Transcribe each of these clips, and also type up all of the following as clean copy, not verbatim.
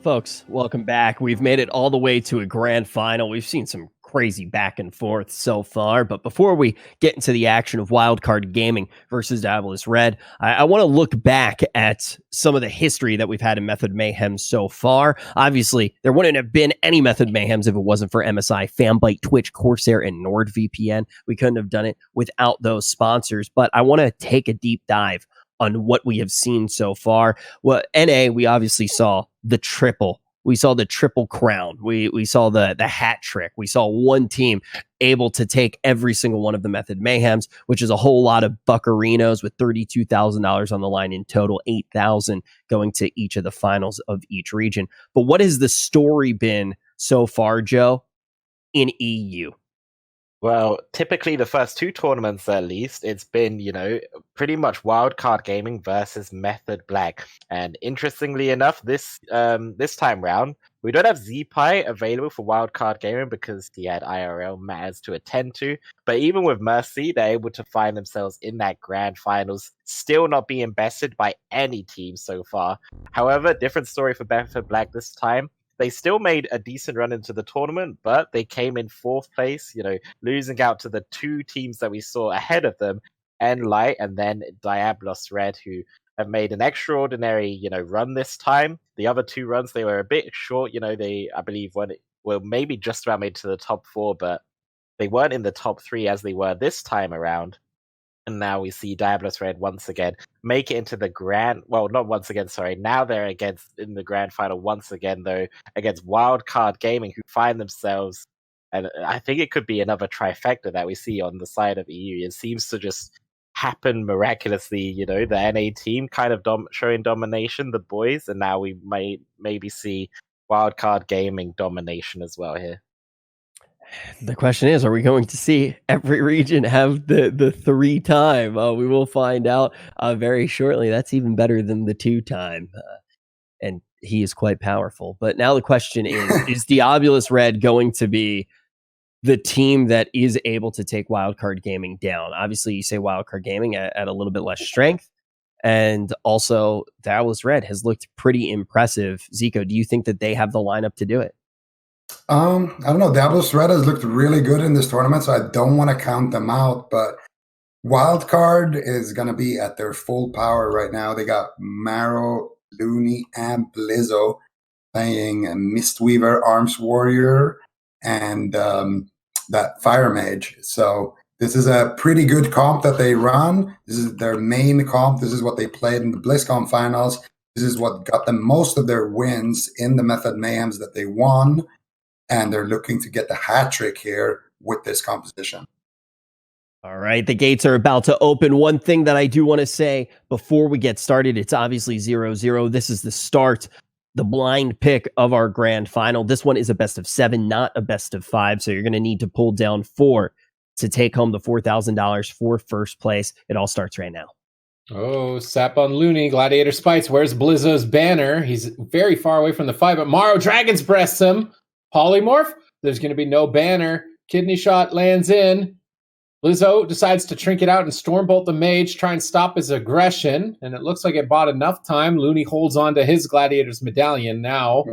Folks, welcome back. We've made it all the way to a grand final. We've seen some crazy back and forth so far, but before we get into the action of Wildcard Gaming versus Diabolus Red, I want to look back at some of the history that we've had in Method Mayhem so far. Obviously, there wouldn't have been any Method Mayhems if it wasn't for MSI, Fanbyte, Twitch, Corsair, and NordVPN. We couldn't have done it without those sponsors, but I want to take a deep dive on what we have seen so far. Well, NA, we obviously saw the triple. We saw the triple crown. We saw the hat trick. We saw one team able to take every single one of the Method Mayhems, which is a whole lot of buccarinos with $32,000 on the line in total, 8,000 going to each of the finals of each region. But what has the story been so far, Joe, in EU? Well, typically the first two tournaments, at least, it's been, pretty much Wildcard Gaming versus Method Black. And interestingly enough, this time round, we don't have ZPie available for Wildcard Gaming because he had IRL matters to attend to. But even with Mercy, they're able to find themselves in that grand finals, still not being bested by any team so far. However, different story for Method Black this time. They still made a decent run into the tournament, but they came in fourth place, losing out to the two teams that we saw ahead of them, Light and then Diabolus Red, who have made an extraordinary, run this time. The other two runs, they were a bit short. They, I believe, were maybe just about made to the top four, but they weren't in the top three as they were this time around. And now we see Diabolus Red once again make it into the not once again, sorry. Now they're in the grand final once again, though, against Wildcard Gaming, who find themselves, and I think it could be another trifecta that we see on the side of EU. It seems to just happen miraculously, the NA team kind of showing domination, the boys, and now we might maybe see Wildcard Gaming domination as well here. The question is, are we going to see every region have the 3-time? We will find out very shortly. That's even better than the 2-time. And he is quite powerful. But now the question is Diabolus Red going to be the team that is able to take Wildcard Gaming down? Obviously, you say Wildcard Gaming at a little bit less strength. And also, Diabolus Red has looked pretty impressive. Zico, do you think that they have the lineup to do it? I don't know. Diabolus Red has looked really good in this tournament, so I don't want to count them out. But Wildcard is going to be at their full power right now. They got Marrow, Looney, and Blizzo playing a Mistweaver, Arms Warrior, and that Fire Mage. So this is a pretty good comp that they run. This is their main comp. This is what they played in the BlizzCon finals. This is what got them most of their wins in the Method Mayhems that they won. And they're looking to get the hat trick here with this composition. All right, the gates are about to open. One thing that I do want to say before we get started, it's obviously 0-0. This is the start, the blind pick of our grand final. This one is a best of 7, not a best of 5. So you're going to need to pull down 4 to take home the $4,000 for first place. It all starts right now. Oh, sap on Looney, Gladiator Spites. Where's Blizzo's banner? He's very far away from the fight, but Morrow Dragon's breasts him. Polymorph, there's going to be no banner. Kidney shot lands in. Blizzo decides to trinket out and Stormbolt the mage, try and stop his aggression, and it looks like it bought enough time. Looney holds on to his Gladiator's medallion now.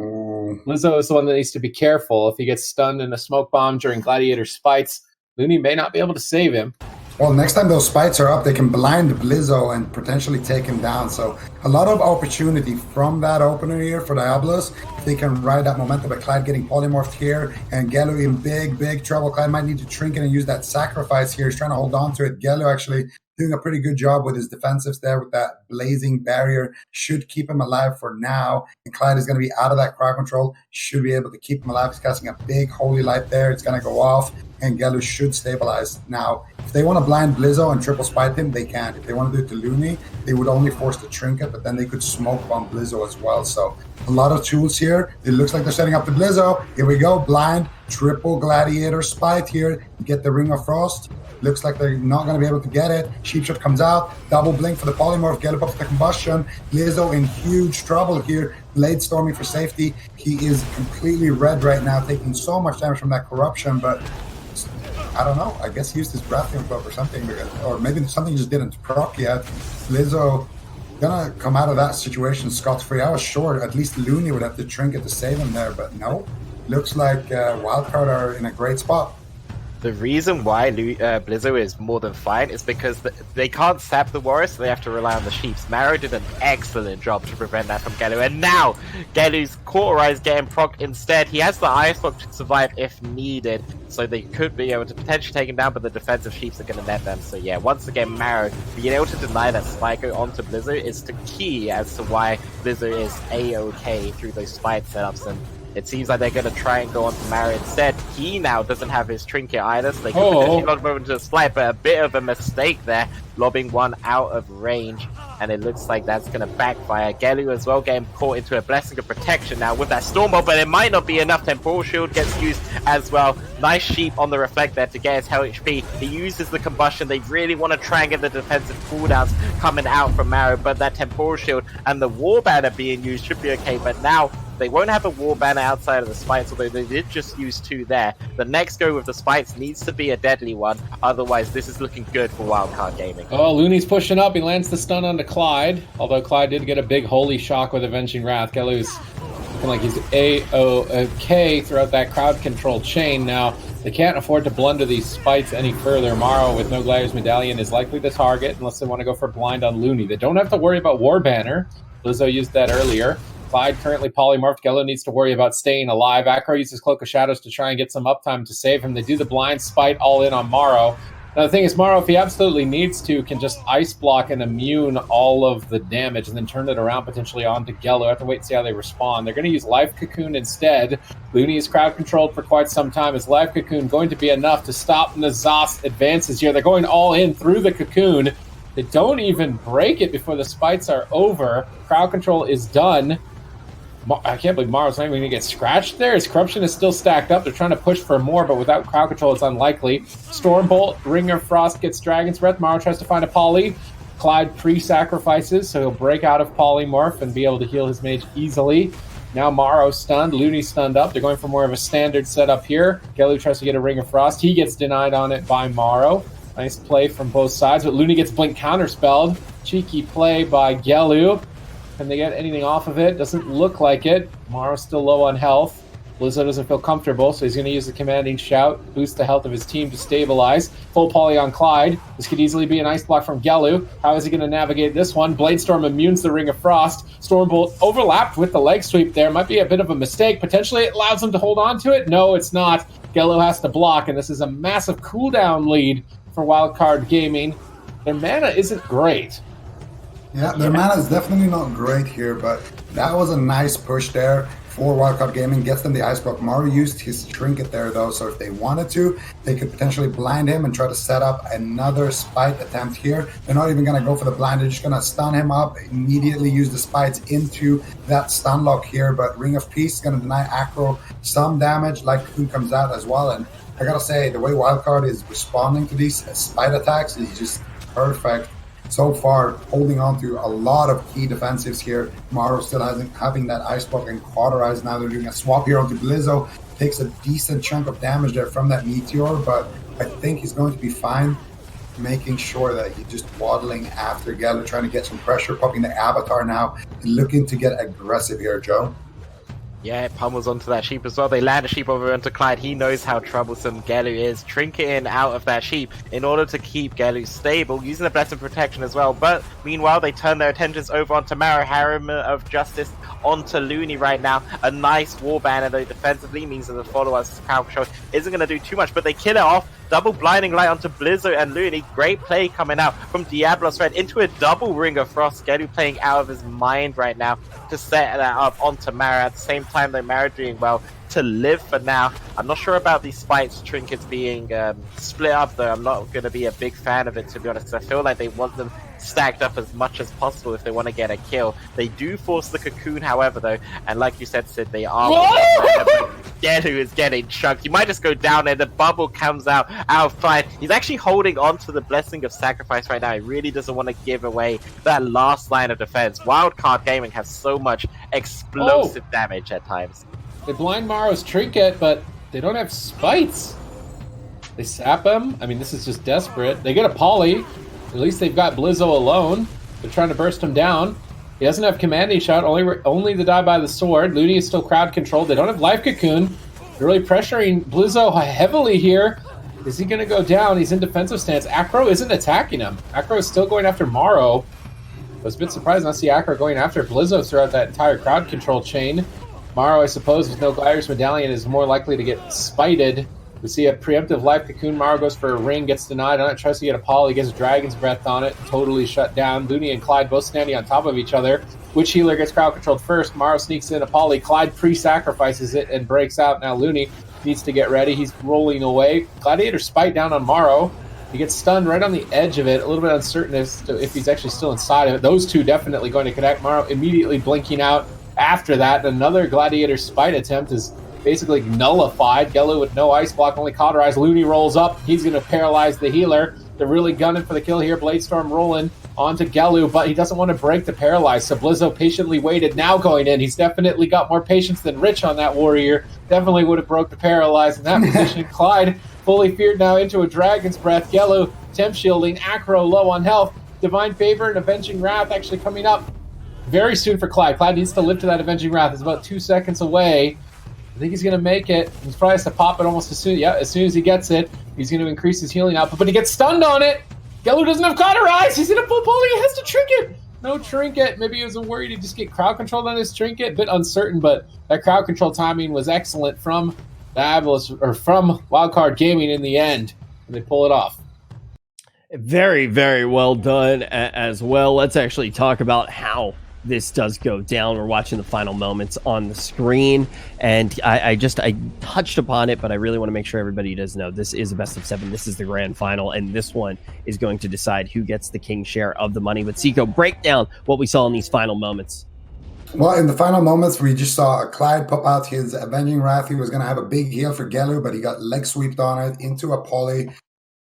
Blizzo is the one that needs to be careful. If he gets stunned in a smoke bomb during Gladiator Spites, Looney may not be able to save him. Well, next time those spites are up, they can blind Blizzo and potentially take him down. So a lot of opportunity from that opener here for Diabolus. If they can ride that momentum, but Clyde getting polymorphed here and Gelu in big trouble. Clyde might need to trinket and use that sacrifice here. He's trying to hold on to it. Gelu actually doing a pretty good job with his defensives there with that blazing barrier. Should keep him alive for now. And Clyde is going to be out of that crowd control. Should be able to keep him alive. He's casting a big holy light there. It's going to go off. And Gelu should stabilize. Now, if they want to blind Blizzo and triple spite him, they can. If they want to do it to Looney, they would only force the trinket, but then they could smoke bomb Blizzo as well. So a lot of tools here. It looks like they're setting up the Blizzo. Here we go. Blind, triple Gladiator spite here. Get the Ring of Frost. Looks like they're not going to be able to get it. Sheepshot comes out. Double blink for the polymorph. Get up for the combustion. Blizzo in huge trouble here. Blade storming for safety. He is completely red right now, taking so much damage from that corruption, but I don't know. I guess he used his Breathing Club or something, or maybe something just didn't proc yet. Blizzo gonna come out of that situation scot-free. I was sure at least Looney would have the trinket to save him there, but no. Looks like Wildcard are in a great spot. The reason why Blizzo is more than fine is because they can't sap the Warriors, so they have to rely on the Sheeps. Marrow did an excellent job to prevent that from Gelu, and now Gelu's Cauterized getting proc instead. He has the Ice Block to survive if needed, so they could be able to potentially take him down, but the defensive Sheeps are going to net them. So yeah, once again, Marrow being able to deny that Spyco onto Blizzo is the key as to why Blizzo is A-OK through those Spite setups, and it seems like they're going to try and go on to Marrow instead. He now doesn't have his trinket either, so they could potentially lob him into a Spite, but a bit of a mistake there, lobbing one out of range, and it looks like that's going to backfire. Gelu as well getting caught into a Blessing of Protection now with that Stormbolt, but it might not be enough. Temporal Shield gets used as well. Nice Sheep on the Reflect there to get his hell HP. He uses the Combustion. They really want to try and get the defensive cooldowns coming out from Marrow, but that Temporal Shield and the War Banner being used should be okay, but now they won't have a War Banner outside of the Spites, although they did just use 2 there. The next go with the Spites needs to be a deadly one, otherwise this is looking good for Wildcard Gaming. Oh, Looney's pushing up. He lands the stun onto Clyde, although Clyde did get a big Holy Shock with Avenging Wrath. Gelu's looking like he's A-OK throughout that crowd control chain. Now, they can't afford to blunder these Spites any further. Morrow with no Gladiator's Medallion is likely the target, unless they want to go for blind on Looney. They don't have to worry about War Banner. Lizzo used that earlier. Clyde currently polymorphed. Gelu needs to worry about staying alive. Acro uses Cloak of Shadows to try and get some uptime to save him. They do the blind Spite all in on Morrow. Now the thing is, Morrow, if he absolutely needs to, can just Ice Block and immune all of the damage and then turn it around potentially onto Gelu. I have to wait and see how they respond. They're going to use Life Cocoon instead. Looney is crowd controlled for quite some time. Is Life Cocoon going to be enough to stop Nazas' advances here? They're going all in through the Cocoon. They don't even break it before the Spites are over. Crowd control is done. I can't believe Morrow's not even going to get scratched there. His corruption is still stacked up. They're trying to push for more, but without crowd control, it's unlikely. Stormbolt, Ring of Frost gets Dragon's Breath. Morrow tries to find a Poly. Clyde pre-sacrifices, so he'll break out of Polymorph and be able to heal his mage easily. Now Morrow stunned. Looney stunned up. They're going for more of a standard setup here. Gelu tries to get a Ring of Frost. He gets denied on it by Morrow. Nice play from both sides, but Looney gets Blink counterspelled. Cheeky play by Gelu. Can they get anything off of it? Doesn't look like it. Morrow's still low on health. Blizzo doesn't feel comfortable, so he's going to use the Commanding Shout, boost the health of his team to stabilize. Full poly on Clyde. This could easily be an Ice Block from Gelu. How is he going to navigate this one? Bladestorm immunes the Ring of Frost. Stormbolt overlapped with the leg sweep there. Might be a bit of a mistake. Potentially it allows him to hold on to it. No, it's not. Gelu has to block, and this is a massive cooldown lead for Wildcard Gaming. Their mana isn't great. Yeah, their mana is definitely not great here, but that was a nice push there for Wildcard Gaming. Gets them the Ice Block. Mario used his trinket there, though, so if they wanted to, they could potentially blind him and try to set up another Spite attempt here. They're not even going to go for the blind. They're just going to stun him up, immediately use the Spites into that stun lock here, but Ring of Peace is going to deny Acro some damage. Like Cocoon comes out as well, and I got to say, the way Wildcard is responding to these Spite attacks is just perfect. So far, holding on to a lot of key defensives here. Morrow still having that Ice Block and Cauterized. Now they're doing a swap here onto Blizzo. Takes a decent chunk of damage there from that Meteor, but I think he's going to be fine, making sure that he's just waddling after Gelu, trying to get some pressure, popping the Avatar now, looking to get aggressive here, Joe. Yeah, it pummels onto that Sheep as well. They land a Sheep over onto Clyde. He knows how troublesome Gelu is. Trinketing out of that Sheep in order to keep Gelu stable, using the Blessed Protection as well. But meanwhile, they turn their attentions over onto Marrow, Harem of Justice onto Looney right now. A nice War Banner, though, defensively means that the follow-up's crowd control isn't going to do too much, but they kill it off. Double Blinding Light onto Blizzo and Looney. Great play coming out from Diabolus Red into a double Ring of Frost. Gelu playing out of his mind right now to set that up onto Marrow. At the same time, though, Marrow doing well to live for now. I'm not sure about these Spites trinkets being split up, though. I'm not going to be a big fan of it, to be honest. I feel like they want them stacked up as much as possible if they want to get a kill. They do force the Cocoon, however, though, and like you said, Sid, they are Gelu is getting chunked. You might just go down there. The bubble comes out of Clyde. He's actually holding on to the Blessing of Sacrifice right now. He really doesn't want to give away that last line of defense. Wildcard Gaming has so much explosive damage at times. They blind Morrow's trinket, but they don't have Spites. They sap him. I mean, this is just desperate. They get a poly. At least they've got Blizzo alone. They're trying to burst him down. He doesn't have commanding shot, only the die by the sword. Looney is still crowd controlled. They don't have life cocoon. They're really pressuring Blizzo heavily here. Is he going to go down? He's in defensive stance. Acro isn't attacking him. Acro is still going after Morrow. I was a bit surprised not to see Acro going after Blizzo throughout that entire crowd control chain. Morrow, I suppose, with no Gliders Medallion, is more likely to get spited. We see a preemptive life cocoon. Morrow goes for a ring, gets denied on it, tries to get a poly, he gets Dragon's Breath on it, totally shut down. Looney and Clyde both standing on top of each other. Which healer gets crowd controlled first? Morrow sneaks in a poly. Clyde pre-sacrifices it and breaks out. Now Looney needs to get ready. He's rolling away. Gladiator spite down on Morrow. He gets stunned right on the edge of it, a little bit uncertain as to if he's actually still inside of it. Those two definitely going to connect. Morrow immediately blinking out after that. Another Gladiator spite attempt is basically nullified. Gelu with no ice block, only cauterized. Looney rolls up. He's going to paralyze the healer. They're really gunning for the kill here. Bladestorm rolling onto Gelu, but he doesn't want to break the paralyze. So Blizzo patiently waited, now going in. He's definitely got more patience than Rich on that warrior. Definitely would have broke the paralyze in that position. Clyde fully feared now into a Dragon's Breath. Gelu temp shielding. Acro low on health. Divine Favor and Avenging Wrath actually coming up very soon for Clyde. Clyde needs to live to that Avenging Wrath. It's about 2 seconds away. I think he's going to make it. He's probably has to pop it almost as soon as he gets it. He's going to increase his healing output, but he gets stunned on it. Gelu doesn't have cauterize. He's in a full poly. He has to trinket. No trinket. Maybe he was worried to just get crowd controlled on his trinket. A bit uncertain, but that crowd control timing was excellent from Diabolus, or from Wildcard Gaming in the end, and they pull it off. Very, very well done as well. Let's actually talk about how this does go down. We're watching the final moments on the screen, and I touched upon it, but I really want to make sure everybody does know this is a best of 7. This is the grand final, and this one is going to decide who gets the king share of the money. But Seiko, break down what we saw in these final moments. Well, in the final moments, we just saw Clyde pop out his Avenging Wrath. He was going to have a big heal for Gelu, but he got leg sweeped on it into a poly.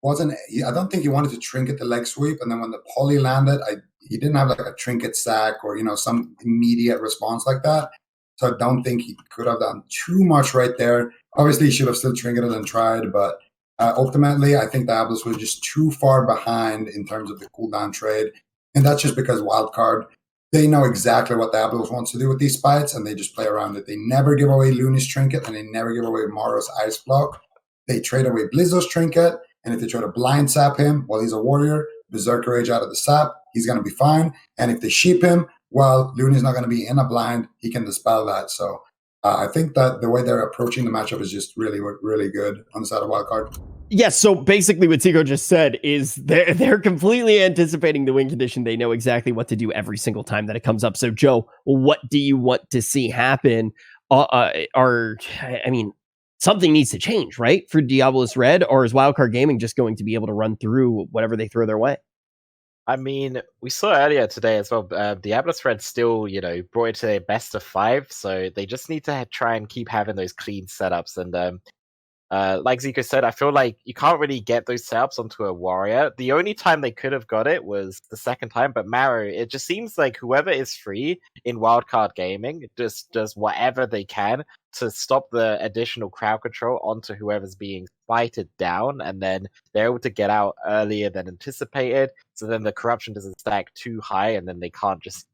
I don't think he wanted to trinket the leg sweep, and then when the poly landed, he didn't have like a trinket stack or some immediate response like that. So I don't think he could have done too much right there. Obviously, he should have still trinketed and tried, but ultimately, I think Diabolus was just too far behind in terms of the cooldown trade, and that's just because Wildcard, they know exactly what Diabolus wants to do with these spites, and they just play around it. They never give away Looney's trinket, and they never give away Morrow's ice block. They trade away Blizzo's trinket, and if they try to blind sap him while he's a warrior, Berserker Rage out of the sap, he's going to be fine. And if they sheep him, well, Looney's not going to be in a blind. He can dispel that. So I think that the way they're approaching the matchup is just really, really good on the side of Wildcard. Yes, so basically what Tico just said is they're completely anticipating the win condition. They know exactly what to do every single time that it comes up. So, Joe, what do you want to see happen? Something needs to change, right, for Diabolus Red, or is Wildcard Gaming just going to be able to run through whatever they throw their way? I mean, we saw earlier today as well, Diabolus Red still, brought it to a best of 5, so they just need to try and keep having those clean setups. And like Zico said, I feel like you can't really get those setups onto a warrior. The only time they could have got it was the second time, but Maro, it just seems like whoever is free in Wildcard Gaming just does whatever they can to stop the additional crowd control onto whoever's being fighted down, and then they're able to get out earlier than anticipated, so then the corruption doesn't stack too high, and then they can't just,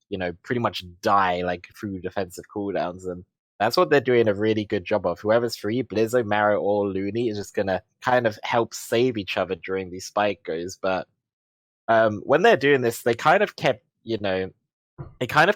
pretty much die like through defensive cooldowns. And that's what they're doing a really good job of. Whoever's free, Blizzo, Maro, or Looney, is just going to kind of help save each other during these spike goes. But when they're doing this, they kind of kept,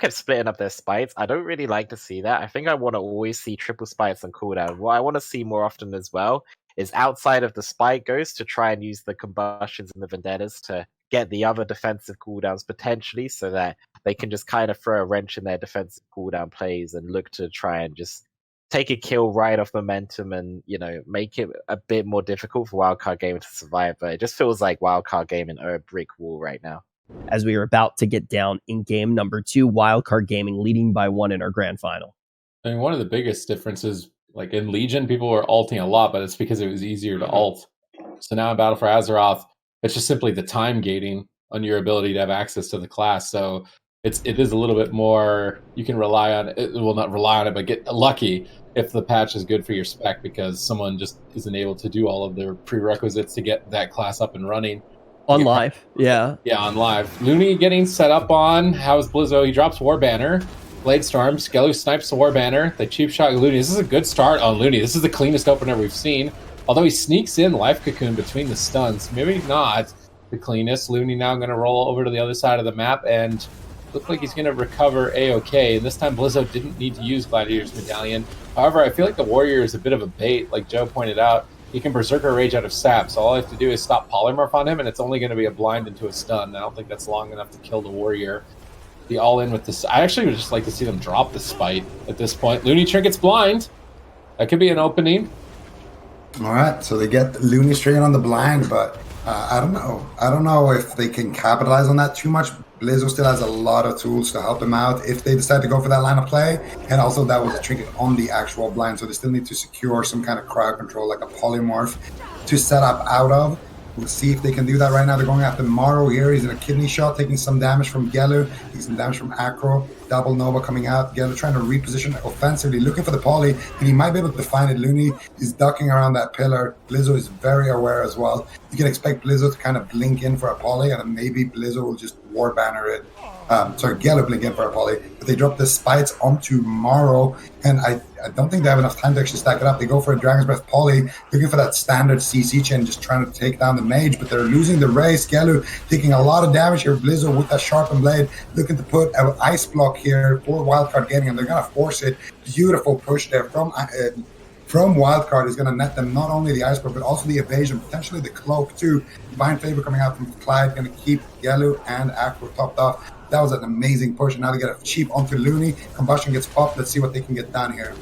splitting up their spites. I don't really like to see that. I think I want to always see triple spites on cooldown. What I want to see more often as well is outside of the spike goes to try and use the combustions and the vendettas to get the other defensive cooldowns potentially, so that they can just kind of throw a wrench in their defensive cooldown plays and look to try and just take a kill right off momentum and, make it a bit more difficult for Wildcard Gaming to survive. But it just feels like Wildcard Gaming are a brick wall right now. As we are about to get down in game number 2, Wildcard Gaming leading by 1 in our grand final. I mean, one of the biggest differences, like in Legion, people were ulting a lot, but it's because it was easier to ult. So now in Battle for Azeroth, it's just simply the time gating on your ability to have access to the class. So it is a little bit more, you can rely on it. Well, not rely on it, but get lucky if the patch is good for your spec, because someone just isn't able to do all of their prerequisites to get that class up and running. On live, yeah. Yeah, on live. Looney getting set up on. How's Blizzo? He drops War Banner. Blade Storm. Skellu snipes the War Banner. They cheap shot Looney. This is a good start on Looney. This is the cleanest opener we've seen. Although he sneaks in Life Cocoon between the stuns. Maybe not the cleanest. Looney now going to roll over to the other side of the map and look like he's going to recover A-OK. And this time Blizzo didn't need to use Gladiator's Medallion. However, I feel like the Warrior is a bit of a bait, like Joe pointed out. He can Berserker Rage out of sap, so all I have to do is stop Polymorph on him, and it's only going to be a blind into a stun. I don't think that's long enough to kill the Warrior. The all-in with this. I actually would just like to see them drop the Spite at this point. Looney Trinket's blind. That could be an opening. All right, so they get Looney straight on the blind, but I don't know. I don't know if they can capitalize on that too much. Blizzo still has a lot of tools to help them out if they decide to go for that line of play. And also that was a trinket on the actual blind, so they still need to secure some kind of crowd control, like a polymorph, to set up out of. We'll see if they can do that right now. They're going after Morrow here. He's in a kidney shot, taking some damage from Gelu. He's some damage from Acro. Double Nova coming out. Gelu trying to reposition offensively, looking for the poly, and he might be able to find it. Looney is ducking around that pillar. Blizzo is very aware as well. You can expect Blizzo to kind of blink in for a poly, and then maybe Blizzo will just War Banner it. Gelu blink in for a poly. But they drop the Spites onto Morrow, and I don't think they have enough time to actually stack it up. They go for a Dragon's Breath poly, looking for that standard CC chain, just trying to take down the mage, but they're losing the race. Gelu taking a lot of damage here. Blizzo with that sharpened blade, looking to put an ice block here for Wildcard Gaming, and they're going to force it. Beautiful push there from Wildcard is going to net them not only the ice block, but also the evasion, potentially the cloak too. Divine Favor coming out from Clyde, going to keep Gelu and Acro topped off. That was an amazing push, and now they get a cheap onto Looney. Combustion gets popped. Let's see what they can get done here.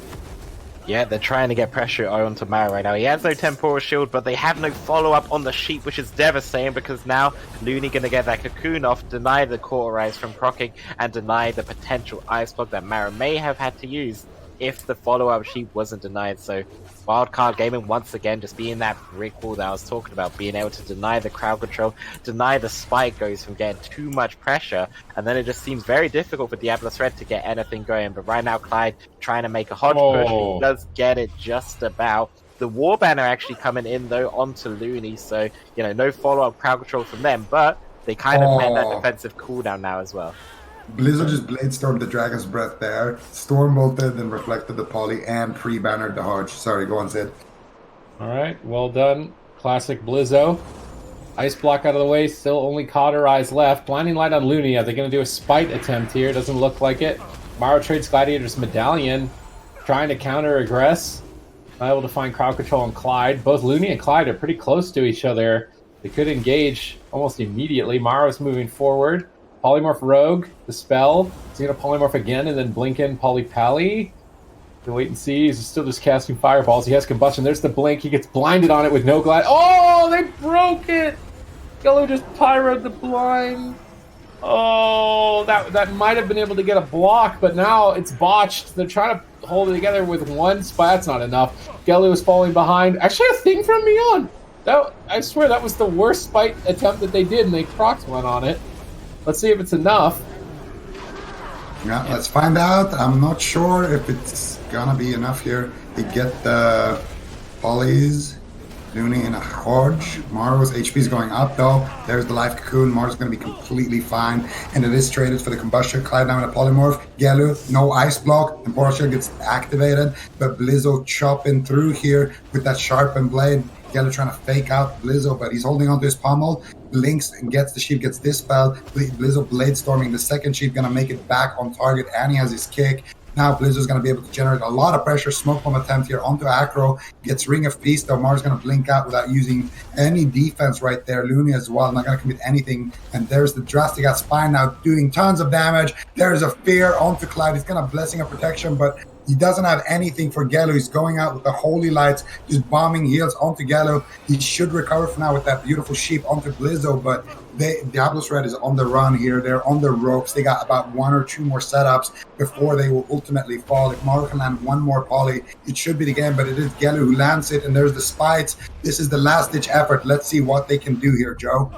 Yeah, they're trying to get pressure onto Mara right now. He has no Temporal Shield, but they have no follow-up on the Sheep, which is devastating because now Looney going to get that Cocoon off, deny the Cauterize from proccing, and deny the potential Ice Block that Mara may have had to use if the follow-up Sheep wasn't denied. So Wildcard Gaming once again just being that brick wall that I was talking about, being able to deny the crowd control, deny the spike goes from getting too much pressure, and then it just seems very difficult for Diabolus Red to get anything going. But right now Clyde trying to make a hodge push, he does get it just about. The War Banner actually coming in though onto Looney, so no follow-up crowd control from them, but they kind of had that defensive cooldown now as well. Blizzo just Blade Stormed the Dragon's Breath there, Storm bolted, then reflected the poly, and pre-bannered the Hodge. Sorry, go on, Sid. Alright, well done. Classic Blizzo. Ice block out of the way, still only Cauterize left. Blinding Light on Looney. Are they going to do a Spite attempt here? Doesn't look like it. Morrow trades Gladiator's Medallion, trying to counter-aggress. Not able to find crowd control on Clyde. Both Looney and Clyde are pretty close to each other. They could engage almost immediately. Morrow's moving forward. Polymorph Rogue, the spell. He's going to polymorph again and then blink in Polypally. We'll wait and see. He's still just casting fireballs. He has combustion. There's the blink. He gets blinded on it with no glide. Oh, they broke it! Yellow just pyroed the blind. Oh, that might have been able to get a block, but now it's botched. They're trying to hold it together with one spot. That's not enough. Gelu is falling behind. Actually, a thing from beyond. I swear that was the worst Spite attempt that they did, and they procced one on it. Let's see if it's enough. Yeah, let's find out. I'm not sure if it's gonna be enough here. They get the polys. Looney in a Hodge. Morrow's HP is going up though. There's the Life Cocoon. Morrow's going to be completely fine. And it is traded for the Combustion. Clyde now in a Polymorph. Gelu, no Ice Block. And Porsche gets activated. But Blizzo chopping through here with that sharpened blade. Gelu trying to fake out Blizzo, but he's holding onto his pommel. Blinks and gets the sheep, gets dispelled. Blizzo Blade Storming the second sheep, going to make it back on target. And he has his kick. Now Blizzard's going to be able to generate a lot of pressure. Smoke bomb attempt here onto Acro. Gets Ring of Peace, though. Mars going to blink out without using any defense right there. Looney as well, not going to commit anything. And there's the Drastic at Spine now doing tons of damage. There's a Fear onto Clyde. He's going to Blessing of Protection, but he doesn't have anything for Gelu. He's going out with the Holy Lights, just bombing heals onto Gelu. He should recover for now with that beautiful sheep onto Blizzo, but Diabolus Red is on the run here. They're on the ropes. They got about one or two more setups before they will ultimately fall. If Maro can land one more poly, it should be the game, but it is Gelu who lands it, and there's the Spites. This is the last-ditch effort. Let's see what they can do here, Joe.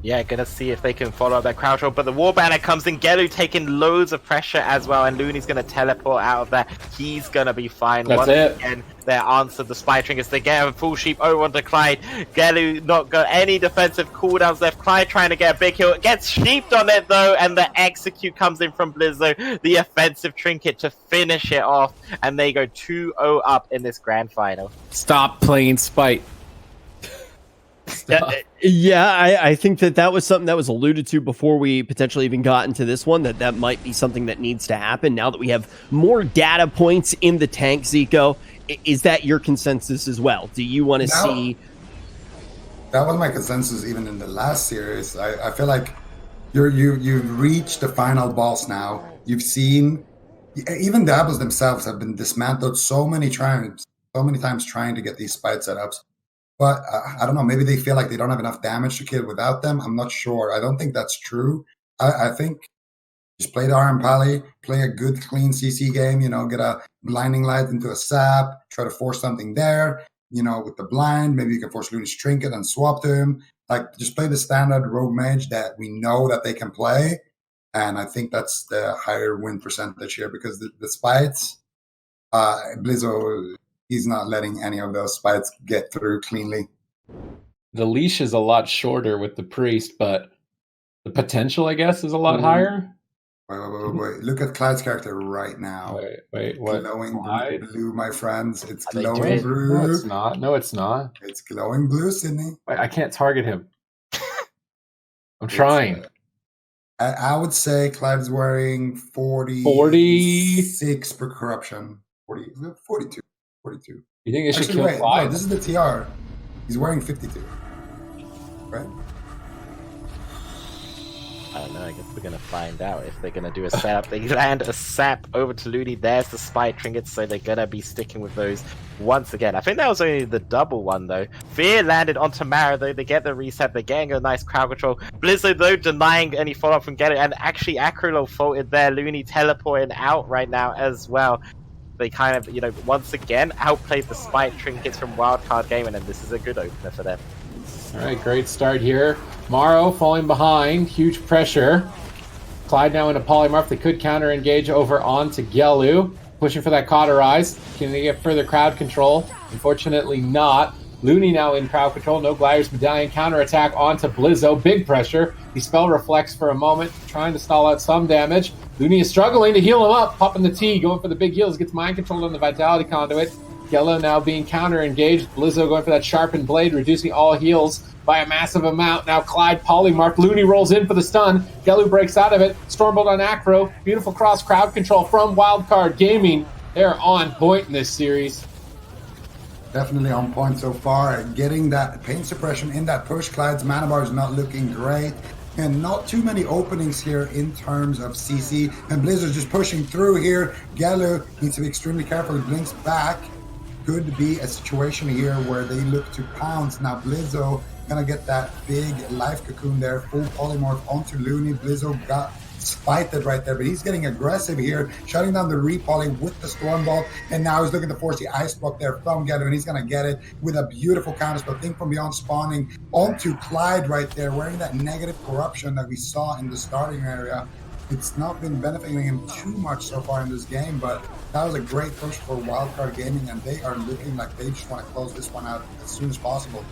Yeah, gonna see if they can follow up that crowd control, but the war banner comes in. Gelu taking loads of pressure as well, and Looney's gonna teleport out of that. He's gonna be fine. That's it. Again, their answer, the spy trinkets, they get a full sheep over onto Clyde. Gelu not got any defensive cooldowns left. Clyde trying to get a big kill, gets sheeped on it though, and the execute comes in from Blizzo, the offensive trinket to finish it off, and they go 2-0 up in this grand final. Stop playing Spite. Yeah, I think that was something that was alluded to before we potentially even got into this one, that might be something that needs to happen now that we have more data points in the tank, Zico. Is that your consensus as well? Do you want to see... That was my consensus even in the last series. I feel like you've reached the final boss now. You've seen... Even Diabolus themselves have been dismantled so many times trying to get these Spite setups. But I don't know, maybe they feel like they don't have enough damage to kill without them. I'm not sure. I don't think that's true. I think just play the RM Pally, play a good, clean CC game, get a blinding light into a sap, try to force something there, with the blind. Maybe you can force Looney's trinket and swap to him. Like, just play the standard rogue mage that we know that they can play. And I think that's the higher win percentage here because the Spites, Blizzo... He's not letting any of those Spites get through cleanly. The leash is a lot shorter with the priest, but the potential, I guess, is a lot higher. Wait. Look at Clyde's character right now. Wait, what? Glowing blue, my friends. It's Are they glowing blue. No, it's not. No, it's not. It's glowing blue, Sydney. Wait, I can't target him. I'm trying. I would say Clyde's wearing 46 per corruption. 42. 42. You think they should Actually, kill Clyde? No, this is the TR. He's wearing 52. Right? I don't know, I guess we're gonna find out if they're gonna do a setup. They land a sap over to Looney. There's the spy trinkets, so they're gonna be sticking with those once again. I think that was only the double one though. Fear landed onto Mara though. They get the reset. They're getting a nice crowd control. Blizzo though denying any follow-up from Get It, and actually Acrolo faulted there. Looney teleporting out right now as well. They kind of, once again outplayed the spite trinkets from Wildcard Gaming, and this is a good opener for them. All right, great start here. Morrow falling behind, huge pressure. Clyde now into Polymorph. They could counter engage over onto Gelu, pushing for that cauterize. Can they get further crowd control? Unfortunately not. Looney now in crowd control. No Gliders Medallion. Counterattack onto Blizzo. Big pressure. He spell reflects for a moment, trying to stall out some damage. Looney is struggling to heal him up. Popping the T, going for the big heals. Gets mind controlled on the Vitality Conduit. Gello now being counter-engaged. Blizzo going for that sharpened blade, reducing all heals by a massive amount. Now Clyde polymorph. Looney rolls in for the stun. Gelu breaks out of it. Stormbolt on Acro. Beautiful cross crowd control from Wildcard Gaming. They're on point in this series. Definitely on point so far. Getting that pain suppression in that push. Clyde's mana bar is not looking great. And not too many openings here in terms of CC. And Blizzard's just pushing through here. Gelu needs to be extremely careful. He blinks back. Could be a situation here where they look to pounce. Now Blizzo gonna get that big life cocoon there. Full polymorph onto Looney. Blizzo got spited right there, but he's getting aggressive here, shutting down the repoly with the Stormbolt, and now he's looking to force the Ice Block there from Gelu, and he's going to get it with a beautiful counterspell. Think from beyond spawning onto Clyde right there, wearing that negative corruption that we saw in the starting area. It's not been benefiting him too much so far in this game, but that was a great push for Wildcard Gaming, and they are looking like they just want to close this one out as soon as possible.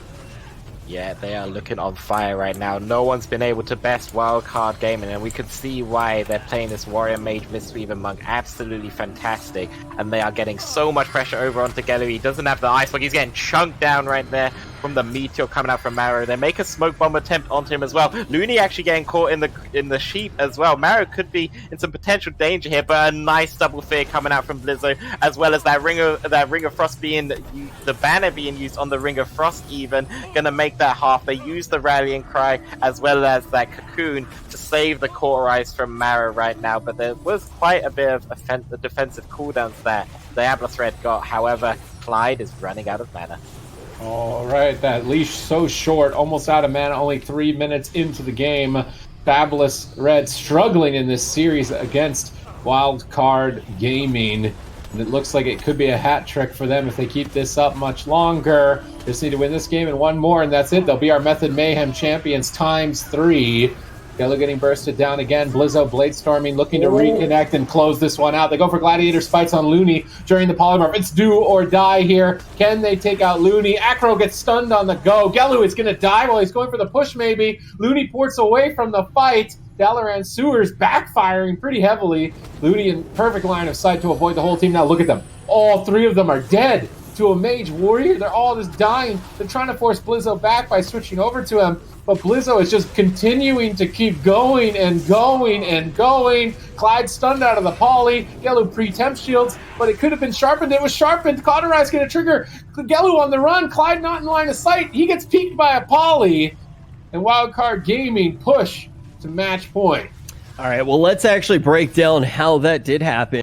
Yeah, they are looking on fire right now. No one's been able to best Wildcard Gaming, and we can see why they're playing this Warrior Mage Mistweaver Monk absolutely fantastic. And they are getting so much pressure over onto Gelu. He doesn't have the Ice Block. He's getting chunked down right there from the Meteor coming out from Marrow. They make a Smoke Bomb attempt onto him as well. Looney actually getting caught in the sheep as well. Marrow could be in some potential danger here, but a nice double fear coming out from Blizzo, as well as that Ring of Frost being the banner being used on the Ring of Frost even. Gonna make that half. They use the Rallying Cry as well as that Cocoon to save the Cauterize from Marrow right now, but there was quite a bit of defensive cooldowns that Diabolus Red got. However, Clyde is running out of mana. All right, that leash so short, almost out of mana, only 3 minutes into the game. Diabolus Red struggling in this series against Wildcard Gaming. And it looks like it could be a hat trick for them if they keep this up much longer. Just need to win this game and one more, and that's it. They'll be our Method Mayhem champions ×3. Gelu getting bursted down again. Blizzo Bladestorming looking to reconnect and close this one out. They go for Gladiator Spites on Looney during the polymorph. It's do or die here. Can they take out Looney? Acro gets stunned on the go. Gelu is going to die while he's going for the push maybe. Looney ports away from the fight. Dalaran Sewers backfiring pretty heavily. Looney in perfect line of sight to avoid the whole team. Now look at them. All three of them are dead to a mage warrior. They're all just dying. They're trying to force Blizzo back by switching over to him. But Blizzo is just continuing to keep going and going and going. Clyde stunned out of the poly. Gelu pre-temp shields, but it could have been sharpened. It was sharpened. Cauterize going to trigger. Gelu on the run. Clyde not in line of sight. He gets peeked by a poly. And Wildcard Gaming push to match point. All right, well, let's actually break down how that did happen.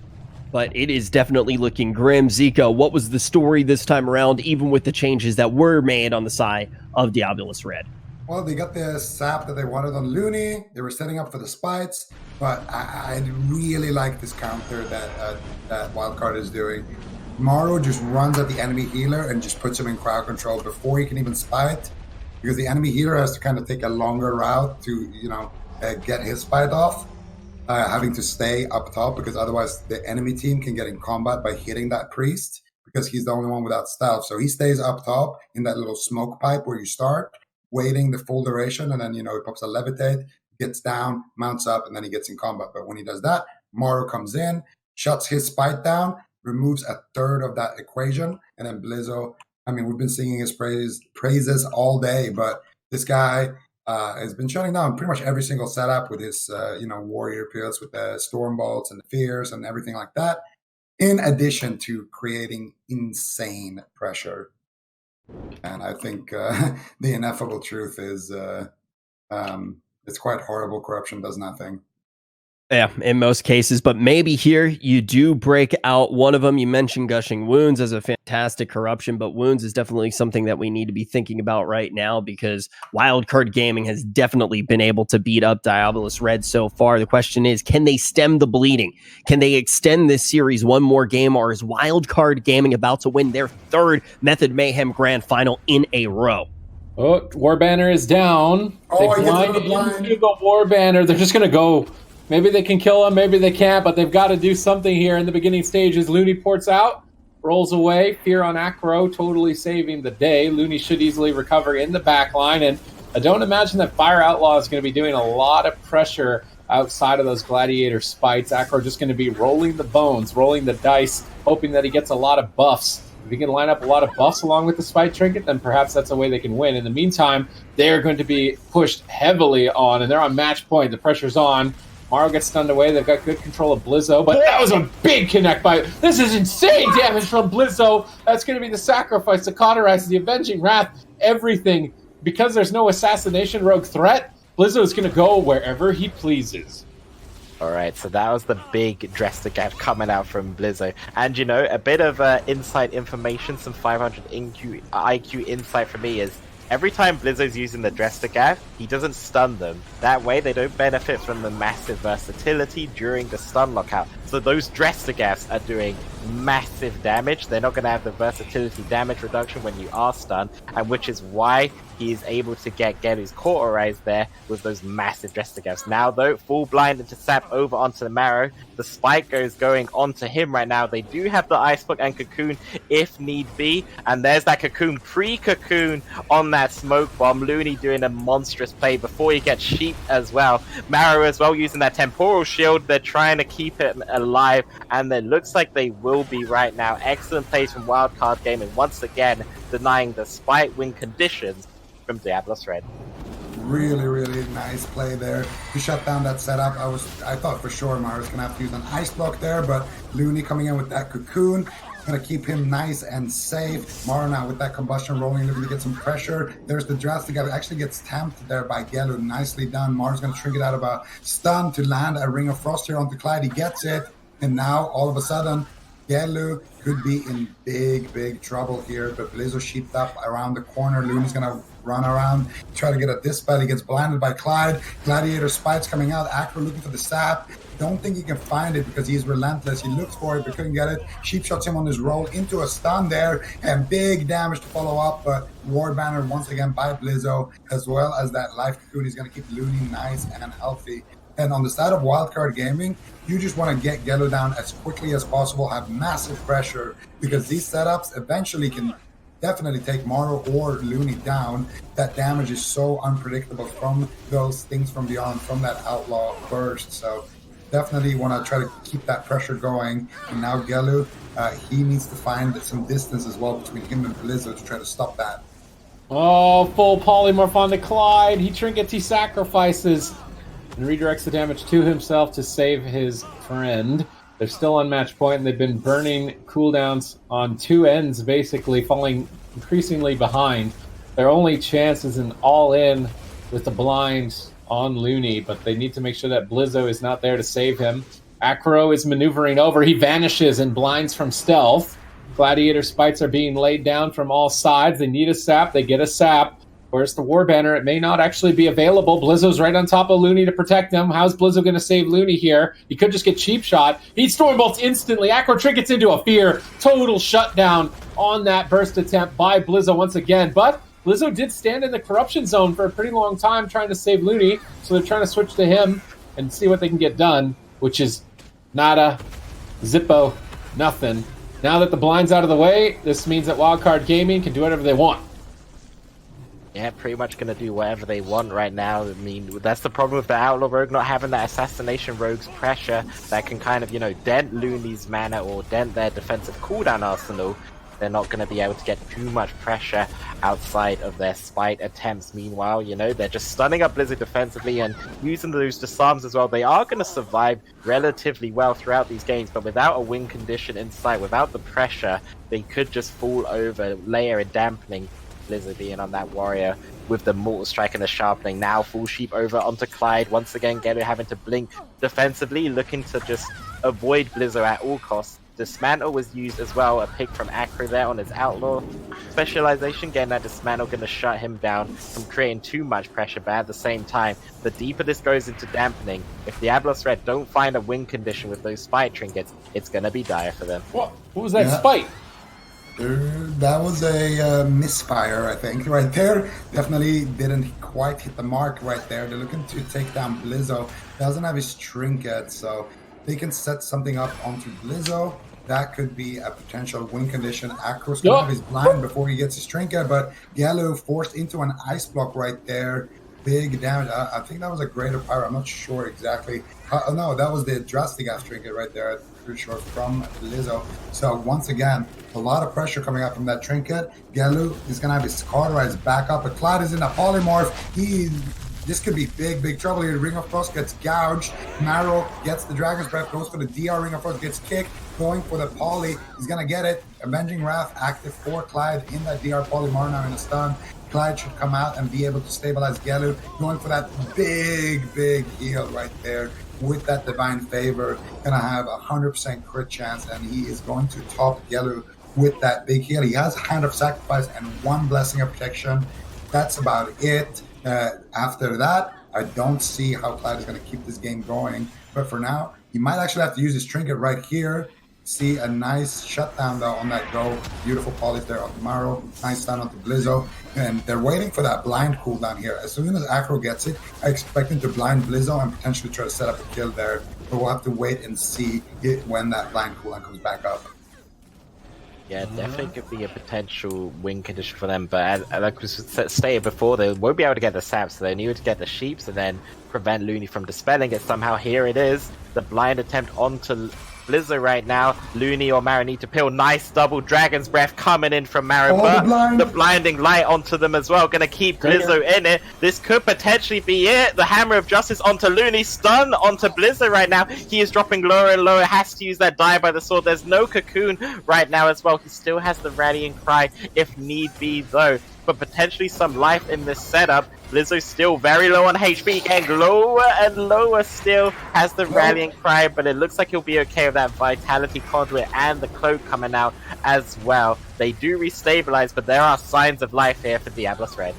But it is definitely looking grim. Zico, what was the story this time around, even with the changes that were made on the side of Diabolus Red? Well, they got the sap that they wanted on Looney. They were setting up for the spites, but I really like this counter that Wildcard is doing. Maru just runs at the enemy healer and just puts him in crowd control before he can even spite, because the enemy healer has to kind of take a longer route to, get his spite off, having to stay up top, because otherwise the enemy team can get in combat by hitting that priest, because he's the only one without stealth. So he stays up top in that little smoke pipe where you start, waiting the full duration, and then, he pops a levitate, gets down, mounts up, and then he gets in combat. But when he does that, Maru comes in, shuts his spite down, removes a third of that equation, and then Blizzo, we've been singing his praises all day, but this guy has been shutting down pretty much every single setup with his, warrior pills, with the storm bolts and the fears and everything like that, in addition to creating insane pressure. And I think the ineffable truth is it's quite horrible. Corruption does nothing. Yeah, in most cases, but maybe here you do break out one of them. You mentioned Gushing Wounds as a fantastic corruption, but Wounds is definitely something that we need to be thinking about right now, because Wildcard Gaming has definitely been able to beat up Diabolus Red so far. The question is, can they stem the bleeding? Can they extend this series one more game, or is Wildcard Gaming about to win their third Method Mayhem Grand Final in a row? Oh, War Banner is down. They blinded into the War Banner. They're just going to go. Maybe they can kill him, maybe they can't, but they've got to do something here in the beginning stages. Looney ports out, rolls away. Fear on Acro, totally saving the day. Looney should easily recover in the back line, and I don't imagine that Fire Outlaw is going to be doing a lot of pressure outside of those Gladiator Spites. Acro just going to be rolling the bones, rolling the dice, hoping that he gets a lot of buffs. If he can line up a lot of buffs along with the Spite Trinket, then perhaps that's a way they can win. In the meantime, they're going to be pushed heavily on, and they're on match point. The pressure's on. Maru gets stunned away. They've got good control of Blizzo, but that was a big connect by... This is insane damage from Blizzo. That's going to be the sacrifice, the cauterize, the avenging wrath, everything. Because there's no assassination rogue threat, Blizzo is going to go wherever he pleases. All right, so that was the big Dresta coming out from Blizzo. And, a bit of inside information, some 500 IQ insight for me is, every time Blizzo's using the Dresta, he doesn't stun them. That way, they don't benefit from the massive versatility during the stun lockout. So those Dresta are doing massive damage. They're not going to have the versatility damage reduction when you are stunned, and which is why he is able to get Gelu's cauterized there with those massive Dresta. Now, though, full blind into Sap over onto the Marrow. The spike goes going onto him right now. They do have the Ice Block and Cocoon if need be, and there's that Cocoon, pre-Cocoon on that Smoke Bomb. Looney doing a monstrous play before he gets sheep as well. Marrow as well using that Temporal Shield. They're trying to keep it alive, and it looks like they will be right now. Excellent plays from Wildcard Gaming, once again denying the spite win conditions from Diabolus Red. Really, really nice play there to shut down that setup. I thought for sure Maru's gonna have to use an Ice Block there, but Looney coming in with that Cocoon, gonna keep him nice and safe. Maru now with that Combustion rolling, looking to get some pressure. There's the Drastic guy, actually gets tamped there by Gelu. Nicely done. Maru's gonna trigger out of a stun to land a Ring of Frost here onto Clyde. He gets it, and now all of a sudden Gelu could be in big trouble here, but Blizzo sheeped up around the corner. Looney's gonna run around, try to get a Dispel. He gets blinded by Clyde. Gladiator Spites coming out. Acro looking for the sap. Don't think he can find it because he's relentless. He looks for it but couldn't get it. Sheep shots him on his roll into a stun there, and big damage to follow up. But War Banner once again by Blizzo, as well as that life cocoon. He's going to keep Looney nice and healthy. And on the side of Wildcard Gaming, you just want to get Yellow down as quickly as possible, have massive pressure, because these setups eventually can definitely take Morrow or Looney down. That damage is so unpredictable from those things from beyond, from that Outlaw burst. So definitely want to try to keep that pressure going. And now Gelu, he needs to find some distance as well between him and Blizzo to try to stop that. Oh, full polymorph on the Clyde. He trinkets, he sacrifices, and redirects the damage to himself to save his friend. They're still on match point, and they've been burning cooldowns on two ends, basically, falling increasingly behind. Their only chance is an all-in with the blind on Looney, but they need to make sure that Blizzo is not there to save him. Acro is maneuvering over. He vanishes and blinds from stealth. Gladiator Spites are being laid down from all sides. They need a sap. They get a sap. Where's the War Banner? It may not actually be available. Blizzo's right on top of Looney to protect him. How's Blizzo going to save Looney here? He could just get cheap shot. He Stormbolts instantly. Acro trinkets into a fear. Total shutdown on that burst attempt by Blizzo once again. But Blizzo did stand in the corruption zone for a pretty long time trying to save Looney. So they're trying to switch to him and see what they can get done, which is nada, zippo, nothing. Now that the blind's out of the way, this means that Wildcard Gaming can do whatever they want. Yeah, pretty much going to do whatever they want right now. I mean, that's the problem with the Outlaw Rogue not having that Assassination Rogue's pressure that can kind of, you know, dent Looney's mana or dent their defensive cooldown arsenal. They're not going to be able to get too much pressure outside of their spite attempts. Meanwhile, you know, they're just stunning up Blizzard defensively and using those disarms as well. They are going to survive relatively well throughout these games, but without a win condition in sight, without the pressure, they could just fall over, layer and dampening Blizzard being on that warrior with the Mortal Strike and the Sharpening. Now full sheep over onto Clyde. Once again, Gelu having to blink defensively, looking to just avoid Blizzo at all costs. Dismantle was used as well, a pick from Acro there on his Outlaw specialization. Getting that Dismantle going to shut him down from creating too much pressure, but at the same time, the deeper this goes into dampening, if the Diabolus Red don't find a win condition with those Spite Trinkets, it's going to be dire for them. What was that Spite? That was a misfire, I think, right there. Definitely didn't quite hit the mark right there. They're looking to take down Blizzo. Doesn't have his trinket, so they can set something up onto Blizzo. That could be a potential win condition. Acro's going to have his blind before he gets his trinket, but Yellow forced into an ice block right there. Big damage. I think that was a greater power. I'm not sure exactly. No, that was the Drastigas trinket right there. Pretty sure from Blizzo. So once again, a lot of pressure coming out from that trinket. Gelu is gonna have his cauterize back up, but Clyde is in a polymorph. This could be big trouble here. Ring of Frost gets gouged. Marrow gets the Dragon's Breath, goes for the DR. Ring of Frost gets kicked, going for the poly. He's gonna get it. Avenging Wrath active for Clyde in that DR poly. Marna in a stun. Clyde should come out and be able to stabilize Gelu, going for that big heal right there. With that Divine Favor, gonna have 100% crit chance, and he is going to top Gelu with that big heal. He has Hand of Sacrifice and one Blessing of Protection. That's about it. After that, I don't see how Clyde is going to keep this game going. But for now, he might actually have to use his trinket right here. See a nice shutdown though on that go. Beautiful polish there on Tomorrow. Nice stun onto Blizzo. And they're waiting for that blind cooldown here. As soon as Acro gets it, I expect him to blind Blizzo and potentially try to set up a kill there. But we'll have to wait and see it when that blind cooldown comes back up. Yeah, definitely could be a potential win condition for them, but like we stated before, they won't be able to get the sap, so they need to get the sheeps and then prevent Looney from dispelling it somehow. Here it is, the blind attempt onto Blizzo right now. Looney or Mara need to peel. Nice double Dragon's Breath coming in from Mara, but the blinding light onto them as well. Gonna keep Blizzo in it. This could potentially be it. The Hammer of Justice onto Looney. Stun onto Blizzo right now. He is dropping lower and lower. Has to use that die by the sword. There's no cocoon right now as well. He still has the Rallying Cry if need be though. But potentially some life in this setup. Blizzo's still very low on HP, getting lower and lower still, has the Rallying Cry, but it looks like he'll be okay with that Vitality Conduit and the Cloak coming out as well. They do restabilize, but there are signs of life here for Diabolus Red.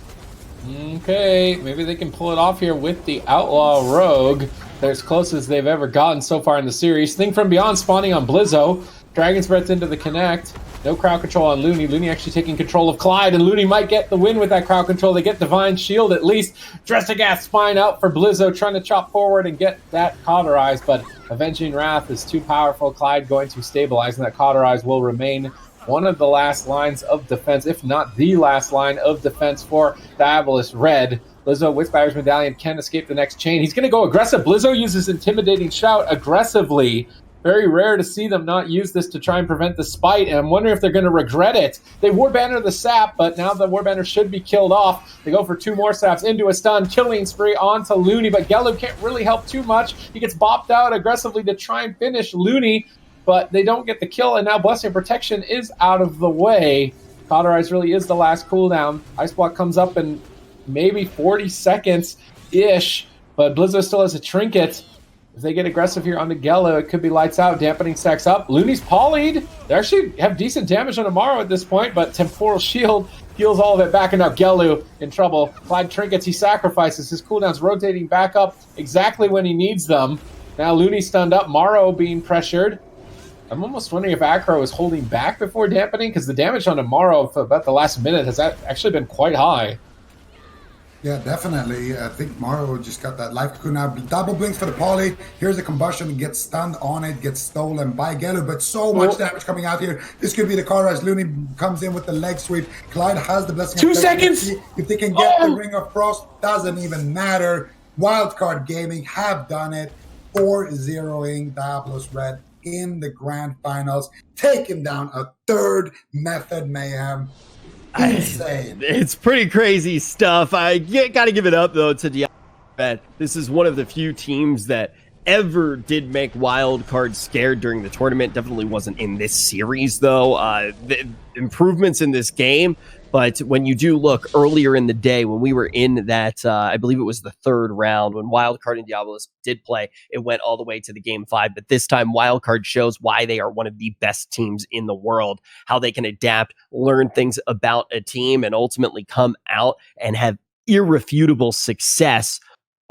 Okay, maybe they can pull it off here with the Outlaw Rogue. They're as close as they've ever gotten so far in the series. Thing from Beyond spawning on Blizzo. Dragon's Breath into the Connect. No crowd control on Looney. Looney actually taking control of Clyde, and Looney might get the win with that crowd control. They get Divine Shield at least. Dressagath spine out for Blizzo, trying to chop forward and get that cauterized, but Avenging Wrath is too powerful. Clyde going to stabilize, and that cauterize will remain one of the last lines of defense, if not the last line of defense for Diabolus Red. Blizzo with Batter's Medallion can escape the next chain. He's going to go aggressive. Blizzo uses Intimidating Shout aggressively. Very rare to see them not use this to try and prevent the spite, and I'm wondering if they're going to regret it. They Warbanner the sap, but now the Warbanner should be killed off. They go for 2 more saps into a stun, killing spree onto Looney, but Gelu can't really help too much. He gets bopped out aggressively to try and finish Looney, but they don't get the kill, and now Blessing of Protection is out of the way. Cauterize really is the last cooldown. Ice Block comes up in maybe 40 seconds-ish, but Blizzo still has a trinket. If they get aggressive here onto Gelu, it could be lights out. Dampening stacks up. Looney's polyed. They actually have decent damage on Amaro at this point, but Temporal Shield heals all of it back, and now Gelu in trouble. Clyde trinkets. He sacrifices. His cooldown's rotating back up exactly when he needs them. Now Looney stunned up. Morrow being pressured. I'm almost wondering if Acro is holding back before dampening, because the damage on Amaro for about the last minute has actually been quite high. Yeah, definitely. I think Morrow just got that life cocoon now. Double blinks for the poly. Here's the combustion. Gets stunned on it. Gets stolen by Gelu. But so much damage coming out here. This could be the cauterize. Looney comes in with the leg sweep. Clyde has the blessing. 2 seconds. If they can get the Ring of Frost, doesn't even matter. Wildcard Gaming have done it. 4-0ing Diabolus Red in the grand finals. Taking down a third Method Mayhem. Insane. It's pretty crazy stuff. I got to give it up, though, to Diabolus Red. This is one of the few teams that ever did make wild cards scared during the tournament. Definitely wasn't in this series, though. The improvements in this game, but when you do look earlier in the day, when we were in that, I believe it was the 3rd round, when Wildcard and Diabolus did play, it went all the way to the game 5. But this time, Wildcard shows why they are one of the best teams in the world, how they can adapt, learn things about a team, and ultimately come out and have irrefutable success.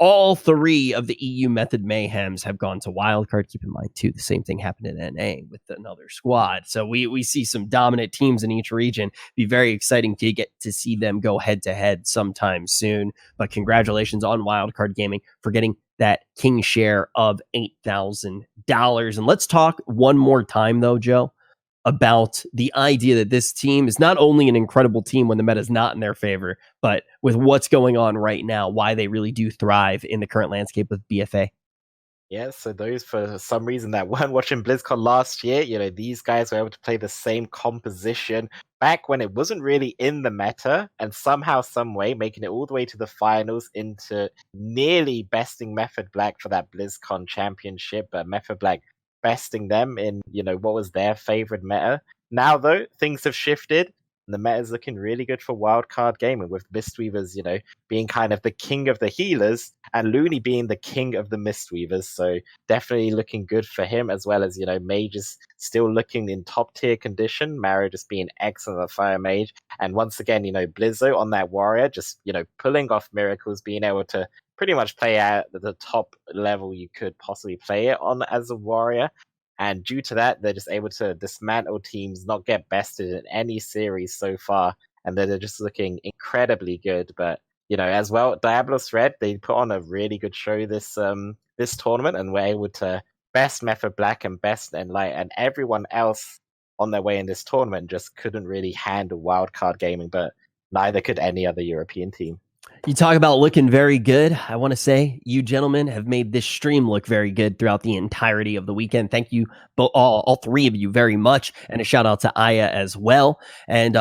All 3 of the EU Method Mayhems have gone to Wildcard. Keep in mind, too, the same thing happened in NA with another squad. So we see some dominant teams in each region. Be very exciting to get to see them go head-to-head sometime soon. But congratulations on Wildcard Gaming for getting that king share of $8,000. And let's talk one more time, though, Joe, about the idea that this team is not only an incredible team when the meta is not in their favor, but with what's going on right now, why they really do thrive in the current landscape of BFA. Yeah, so those for some reason that weren't watching BlizzCon last year, these guys were able to play the same composition back when it wasn't really in the meta, and somehow, some way, making it all the way to the finals into nearly besting Method Black for that BlizzCon championship. Method Black besting them in, what was their favorite meta. Now, though, things have shifted. And the meta is looking really good for Wildcard Gaming, with Mistweavers, being kind of the king of the healers, and Looney being the king of the Mistweavers. So definitely looking good for him, as well as, Mages still looking in top tier condition. Mario just being excellent at Fire Mage. And once again, Blizzo on that Warrior, just, pulling off miracles, being able to pretty much play at the top level you could possibly play it on as a warrior. And due to that, they're just able to dismantle teams, not get bested in any series so far. And they're just looking incredibly good. But, as well, Diabolus Red, they put on a really good show this tournament, and were able to best Method Black and best Enlight, and everyone else on their way in this tournament just couldn't really handle Wildcard Gaming, but neither could any other European team. You talk about looking very good. I want to say you gentlemen have made this stream look very good throughout the entirety of the weekend. Thank you, all 3 of you, very much. And a shout out to Aya as well. And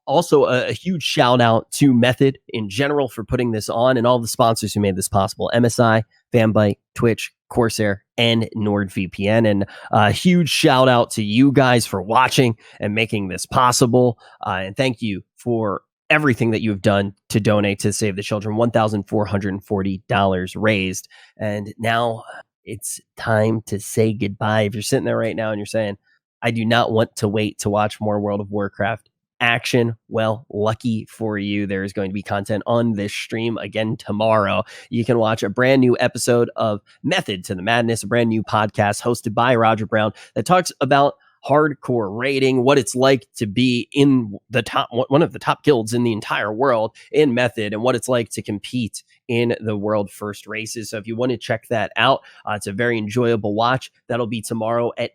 also a huge shout out to Method in general for putting this on, and all the sponsors who made this possible. MSI, Fanbyte, Twitch, Corsair, and NordVPN. And a huge shout out to you guys for watching and making this possible. And thank you for everything that you've done to donate to Save the Children. $1,440 raised. And now it's time to say goodbye. If you're sitting there right now and you're saying, I do not want to wait to watch more World of Warcraft action, well, lucky for you, there is going to be content on this stream again tomorrow. You can watch a brand new episode of Method to the Madness, a brand new podcast hosted by Roger Brown that talks about hardcore raiding, what it's like to be in the top, one of the top guilds in the entire world in Method, and what it's like to compete in the world first races. So if you want to check that out, it's a very enjoyable watch. That'll be tomorrow at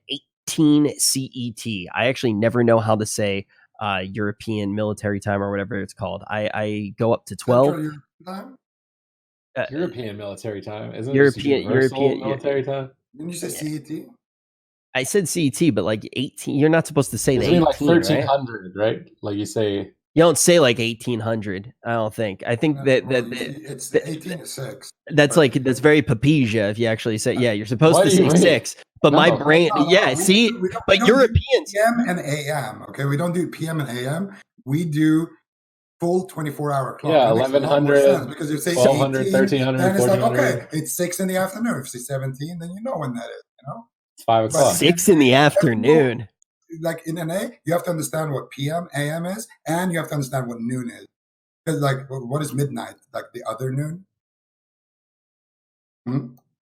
18 CET. I actually never know how to say European military time or whatever it's called. I go up to 12. European military time, isn't it? European Military time. Didn't you say CET? I said CET, but like 18. You're not supposed to say the 18, like 1300, right? Like you say. You don't say like 1800. I don't think. I think it's 18 to 6. That's very Papesia if you actually say, yeah, you're supposed to say 6. But my brain, see, but Europeans. PM and AM, okay? We don't do PM and AM. We do full 24-hour clock. Yeah, 1100, because you say 1200, 1300, and it's like, okay, it's 6 in the afternoon. If you say 17, then you know when that is, you know? It's 5 o'clock. 6 in the afternoon. Like in NA, you have to understand what PM, AM is, and you have to understand what noon is. Because like, what is midnight? Like the other noon?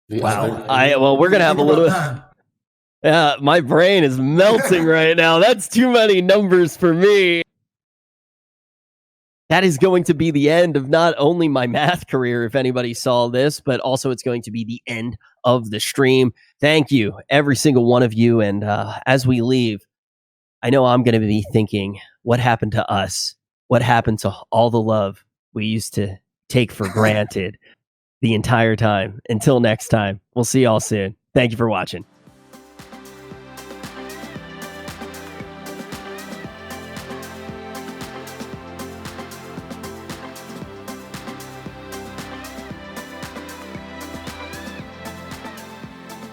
Wow. We're gonna have a little. Yeah, my brain is melting right now. That's too many numbers for me. That is going to be the end of not only my math career, if anybody saw this, but also it's going to be the end of the stream. Thank you, every single one of you. And as we leave, I know I'm going to be thinking, what happened to us? What happened to all the love we used to take for granted the entire time? Until next time, we'll see y'all soon. Thank you for watching.